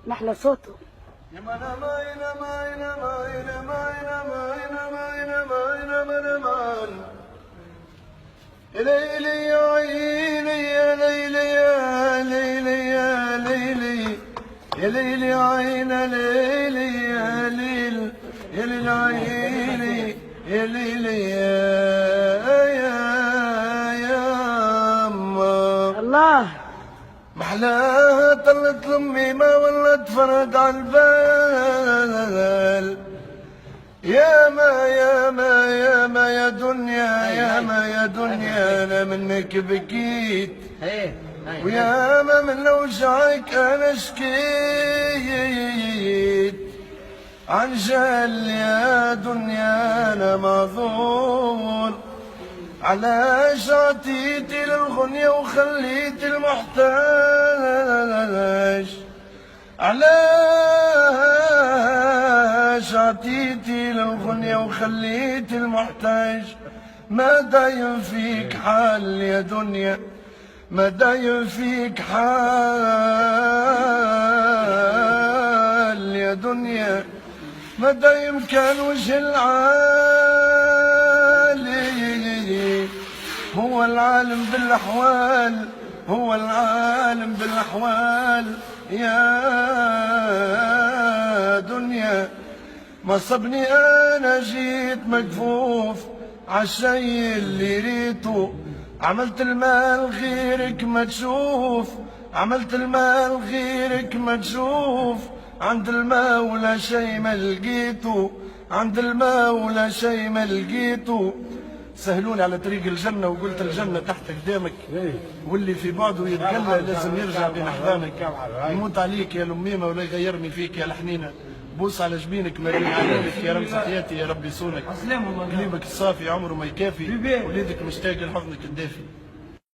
محلى صوته. ليلي يا عيني يا ليلي يا ليلي يا ليلي يا ليلي عين ليلي يا ليل يا ليل عيني يا ليلي يا أما الله محلاها طلت لامي ما ولت فرد على البال يا ما يا ما يا ما يا دنيا يا ما يا دنيا انا منك بكيت ويا ما من وجعك انا شكيت عن جهل يا دنيا انا معذور علاش عطيتي للغنية وخليت المحتاج علاش عطيتي للغنية وخليت المحتاج ما دايم فيك حال يا دنيا ما دايم فيك حال يا دنيا ما دايم كان وجه العالي هو العالم بالأحوال هو العالم بالأحوال يا دنيا ما صبني أنا جيت مكفوف عالشي اللي ريته عملت المال غيرك ما تشوف عملت المال غيرك ما تشوف عند المولى شي ما لقيته عند المولى شي ما لقيته سهلوني على طريق الجنة وقلت الجنة تحت قدامك واللي في بعده يتقلى لازم يرجع بين أحضانك يموت عليك يا لميمة ولا يغيرني فيك يا الحنينة بوس على جبينك مريم عليك يا رمز حياتي يا ربي يصونك قلبك الصافي عمره ما يكافي وليدك مشتاق لحضنك الدافي